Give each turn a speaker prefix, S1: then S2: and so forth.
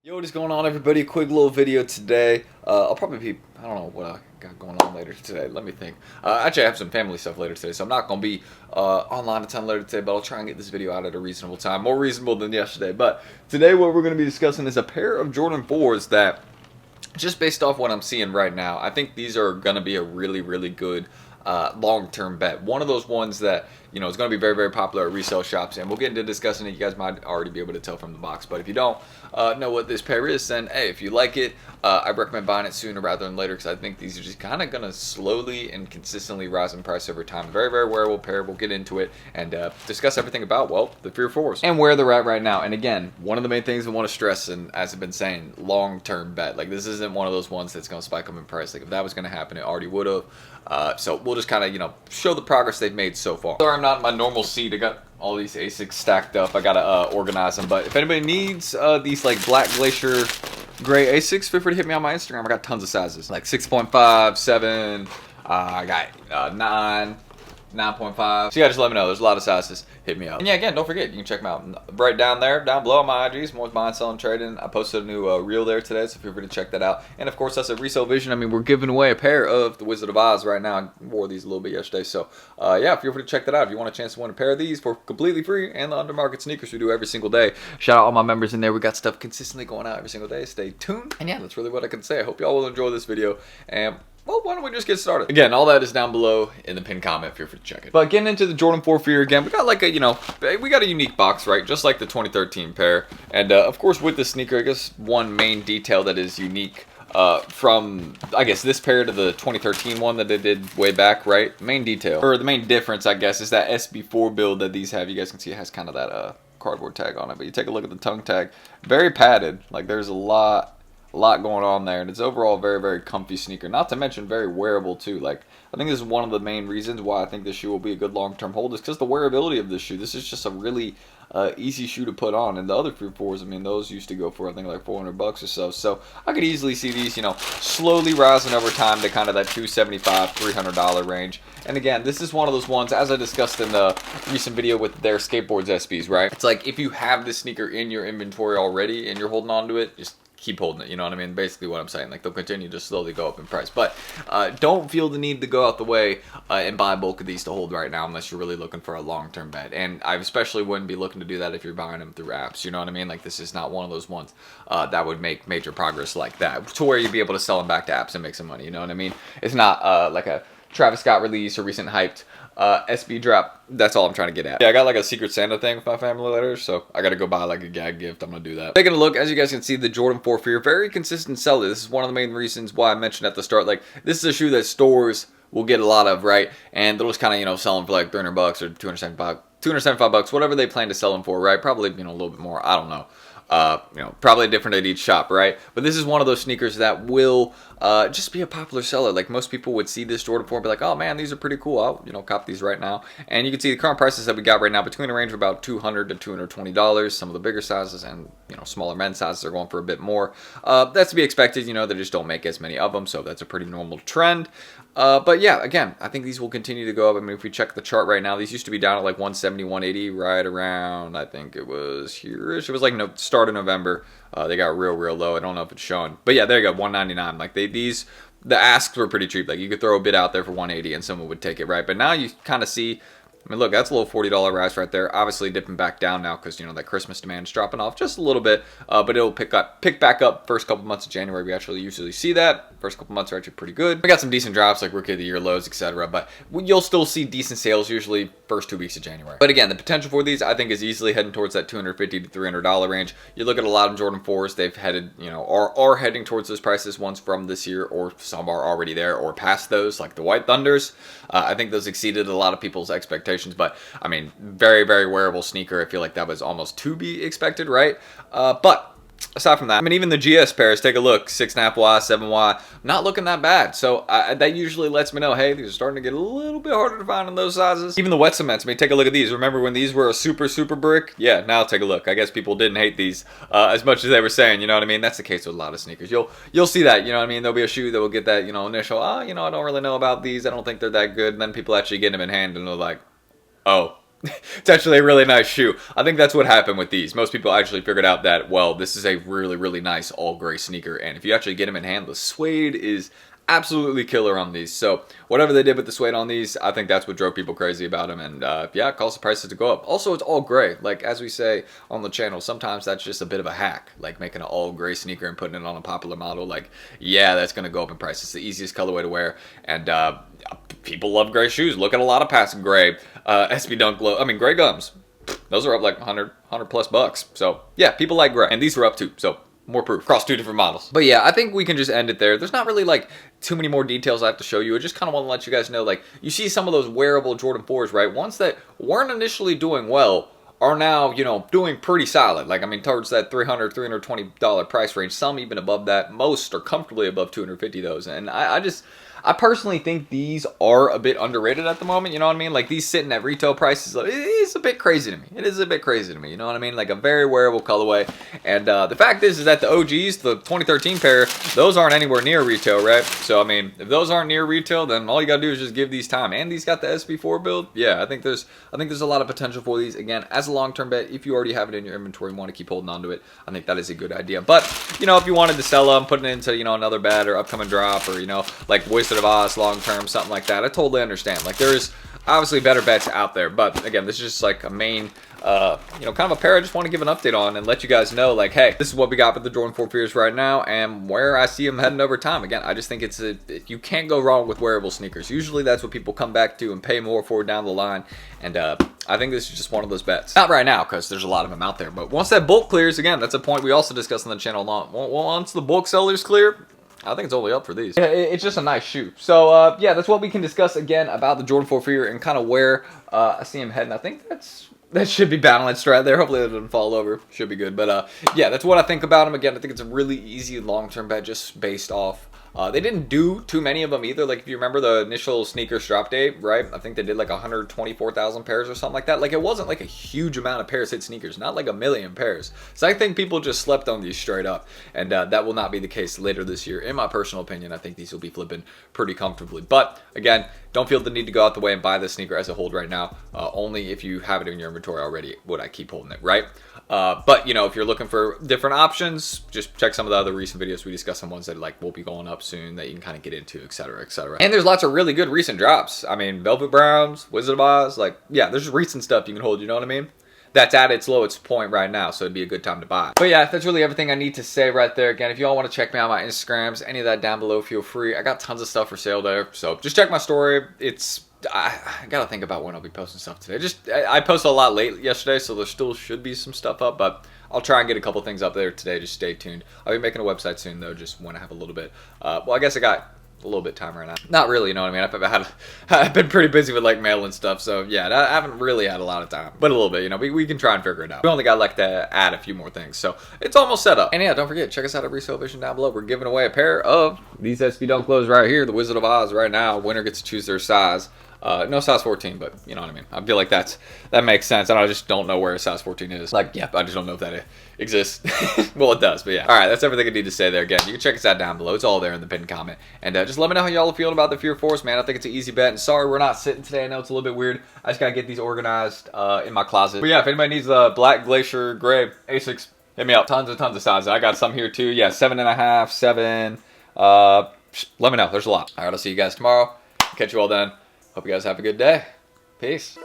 S1: Yo, what is going on, everybody? Quick little video today. I'll probably be, I don't know what I got going on later today. Let me think. Actually, I have some family stuff later today, so I'm not going to be online a ton later today, but I'll try and get this video out at a reasonable time. More reasonable than yesterday. But today what we're going to be discussing is a pair of Jordan 4s that, just based off what I'm seeing right now, I think these are going to be a really, really good long-term bet. One of those ones that, you know, is going to be very, very popular at resale shops, and we'll get into discussing it. You guys might already be able to tell from the box, but if you don't know what this pair is, then hey, if you like it, I recommend buying it sooner rather than later, because I think these are just kind of going to slowly and consistently rise in price over time. Very, very wearable pair. We'll get into it and discuss everything about, well, the Fear 4s and where they're at right now. And again, one of the main things I want to stress, and as I've been saying, long-term bet. Like, this isn't one of those ones that's going to spike up in price. Like, if that was going to happen, it already would have. So we'll just kind of, you know, show the progress they've made so far. Sorry, I'm not in my normal seat. I got all these ASICs stacked up. I gotta organize them. But if anybody needs these like black glacier gray ASICs, feel free to hit me on my Instagram. I got tons of sizes, like 6.5, 7. I got 9. 9.5. So yeah, just let me know. There's a lot of sizes. Hit me up. And yeah, again, don't forget, you can check them out right down there, down below on my IGs. More buying, selling, trading. I posted a new reel there today, so feel free to check that out. And of course, that's a resale vision. I mean, we're giving away a pair of the Wizard of Oz right now. I wore these a little bit yesterday, so yeah, feel free to check that out. If you want a chance to win a pair of these for completely free, and the undermarket sneakers we do every single day. Shout out all my members in there. We got stuff consistently going out every single day. Stay tuned. And yeah, that's really what I can say. I hope y'all will enjoy this video. And well, why don't we just get started? Again, all that is down below in the pinned comment. Feel free to check it. But getting into the Jordan 4 Fear again, we got like a, you know, we got a unique box, right? Just like the 2013 pair. And of course, with the sneaker, I guess one main detail that is unique from, I guess, this pair to the 2013 one that they did way back, right? Main detail, or the main difference, I guess, is that SB4 build that these have. You guys can see it has kind of that cardboard tag on it. But you take a look at the tongue tag, very padded. Like, there's a lot going on there, and it's overall a very, very comfy sneaker, not to mention very wearable too. Like, I think this is one of the main reasons why I think this shoe will be a good long-term hold, is because the wearability of this shoe. This is just a really easy shoe to put on, and the other Fear 4s, I mean, those used to go for, I think, like $400 or so. So I could easily see these, you know, slowly rising over time to kind of that $275, $300 range. And again, this is one of those ones, as I discussed in the recent video with their skateboards SBs, right? It's like, if you have this sneaker in your inventory already and you're holding on to it, just keep holding it, you know what I mean? Basically what I'm saying. Like, they'll continue to slowly go up in price. But don't feel the need to go out the way and buy a bulk of these to hold right now, unless you're really looking for a long-term bet. And I especially wouldn't be looking to do that if you're buying them through apps, you know what I mean? Like, this is not one of those ones that would make major progress like that, to where you'd be able to sell them back to apps and make some money, you know what I mean? It's not like a Travis Scott release or recent hyped SB drop. That's all I'm trying to get at. Yeah, I got like a Secret Santa thing with my family later, so I gotta go buy like a gag gift. I'm gonna do that. Taking a look, as you guys can see, the Jordan 4 Fear, very consistent seller. This is one of the main reasons why I mentioned at the start, like, this is a shoe that stores will get a lot of, right? And they'll just kind of, you know, sell them for like $300 or $275, whatever they plan to sell them for, right? Probably, you know, a little bit more. I don't know. You know, probably different at each shop, right? But this is one of those sneakers that will just be a popular seller. Like, most people would see this Jordan 4 and be like, oh man, these are pretty cool. I'll, you know, cop these right now. And you can see the current prices that we got right now between a range of about $200 to $220. Some of the bigger sizes and, you know, smaller men's sizes are going for a bit more. That's to be expected. You know, they just don't make as many of them, so that's a pretty normal trend. But yeah, again, I think these will continue to go up. I mean, if we check the chart right now, these used to be down at like 170, 180, right around, I think it was here-ish. It was like, no, start of November. They got real low. I don't know if it's showing. But yeah, there you go, 199. Like, the asks were pretty cheap. Like, you could throw a bid out there for 180 and someone would take it, right? But now you kind of see, I mean, look, that's a little $40 rise right there. Obviously dipping back down now because, you know, that Christmas demand is dropping off just a little bit. But it'll pick back up first couple months of January. We actually usually see that. First couple months are actually pretty good. We got some decent drops like Rookie of the Year lows, etc. But you'll still see decent sales usually first 2 weeks of January. But again, the potential for these, I think, is easily heading towards that $250 to $300 range. You look at a lot of Jordan 4s, they've headed, you know, are heading towards those prices, ones from this year, or some are already there or past those, like the White Thunders. I think those exceeded a lot of people's expectations. But I mean, very, very wearable sneaker. I feel like that was almost to be expected, right? But aside from that, I mean, even the GS pairs, take a look, 6.5Y, 7Y, not looking that bad. So that usually lets me know, hey, these are starting to get a little bit harder to find in those sizes. Even the wet cements, I mean, take a look at these. Remember when these were a super brick? Yeah, now take a look. I guess people didn't hate these as much as they were saying, you know what I mean? That's the case with a lot of sneakers. You'll see that, you know what I mean? There'll be a shoe that will get that, you know, initial, you know, I don't really know about these. I don't think they're that good. And then people actually get them in hand and they're like, oh, it's actually a really nice shoe. I think that's what happened with these. Most people actually figured out that, well, this is a really, really nice all gray sneaker. And if you actually get them in hand, the suede is absolutely killer on these. So whatever they did with the suede on these, I think that's what drove people crazy about them. And yeah, it caused the prices to go up. Also, it's all gray. Like, as we say on the channel, sometimes that's just a bit of a hack. Like making an all gray sneaker and putting it on a popular model. Like, yeah, that's going to go up in price. It's the easiest colorway to wear. And people love gray shoes. Look at a lot of past gray SB Dunk Glow. I mean, gray gums. Those are up like 100 plus bucks. So yeah, people like gray. And these were up too. So more proof across 2 different models. But yeah, I think we can just end it there. There's not really like too many more details I have to show you. I just kind of want to let you guys know, like, you see some of those wearable Jordan 4s, right? Ones that weren't initially doing well are now, you know, doing pretty solid. Like, I mean, towards that $300, $320 price range. Some even above that. Most are comfortably above $250 those. And I personally think these are a bit underrated at the moment, you know what I mean? Like, these sitting at retail prices, it's a bit crazy to me. It is a bit crazy to me, you know what I mean? Like, a very wearable colorway. And the fact is that the OGs, the 2013 pair, those aren't anywhere near retail, right? So, I mean, if those aren't near retail, then all you gotta do is just give these time. And these got the SB4 build. Yeah, I think there's a lot of potential for these. Again, as a long-term bet, if you already have it in your inventory and want to keep holding on to it, I think that is a good idea. But, you know, if you wanted to sell them, put it into, you know, another bet or upcoming drop, or, you know, like Wizard of Oz long term, something like that, I totally understand. Like, there's obviously better bets out there, but again, this is just like a main you know, kind of a pair I just want to give an update on and let you guys know, like, hey, this is what we got with the Jordan 4 Fears right now and where I see them heading over time. Again, I just think you can't go wrong with wearable sneakers. Usually that's what people come back to and pay more for down the line, and I think this is just one of those bets. Not right now, because there's a lot of them out there, but once that bulk clears, again, that's a point we also discussed on the channel a lot. Once the bulk sellers clear, I think it's only up for these. Yeah, it's just a nice shoe. So, yeah, that's what we can discuss again about the Jordan 4 Fear and kind of where I see him heading. I think that should be balanced right there. Hopefully it doesn't fall over. Should be good. But, yeah, that's what I think about him. Again, I think it's a really easy long-term bet just based off. They didn't do too many of them either. Like, if you remember the initial sneakers drop date, right? I think they did like 124,000 pairs or something like that. Like, it wasn't like a huge amount of pairs hit sneakers, not like 1 million pairs. So I think people just slept on these straight up, and that will not be the case later this year. In my personal opinion, I think these will be flipping pretty comfortably. But again, don't feel the need to go out the way and buy this sneaker as a hold right now. Only if you have it in your inventory already would I keep holding it, right? But, you know, if you're looking for different options, just check some of the other recent videos we discussed, some ones that like will be going up soon that you can kind of get into, etc., etc. And there's lots of really good recent drops. I mean, Velvet Browns, Wizard of Oz, like, yeah, there's recent stuff you can hold, you know what I mean? That's at its lowest point right now, so it'd be a good time to buy. But yeah, that's really everything I need to say right there. Again, if you all want to check me out on my Instagrams, any of that down below, feel free. I got tons of stuff for sale there, so just check my story. I gotta think about when I'll be posting stuff today. I posted a lot late yesterday, so there still should be some stuff up, but I'll try and get a couple things up there today. Just stay tuned. I'll be making a website soon, though, just when I have a little bit. Well, I guess I got a little bit of time right now. Not really, you know what I mean? I've been pretty busy with like mail and stuff, so yeah, I haven't really had a lot of time. But a little bit, you know, we can try and figure it out. We only got like to add a few more things, so it's almost set up. And yeah, don't forget, check us out at Resale Vision down below. We're giving away a pair of these SB Dunk clothes right here, the Wizard of Oz right now. Winner gets to choose their size. No size 14, but you know what I mean. I feel like that makes sense, and I just don't know where a size 14 is. Like, yeah, I just don't know if that exists. Well, it does, but yeah. All right, that's everything I need to say there. Again, you can check us out down below. It's all there in the pinned comment. And just let me know how y'all are feeling about the Fear Force, man. I think it's an easy bet. And sorry we're not sitting today. I know it's a little bit weird. I just got to get these organized in my closet. But yeah, if anybody needs the black glacier gray Asics, hit me up. Tons of sizes. I got some here too. Yeah, 7.5, 7. Let me know. There's a lot. All right, I'll see you guys tomorrow. Catch you all then. Hope you guys have a good day. Peace.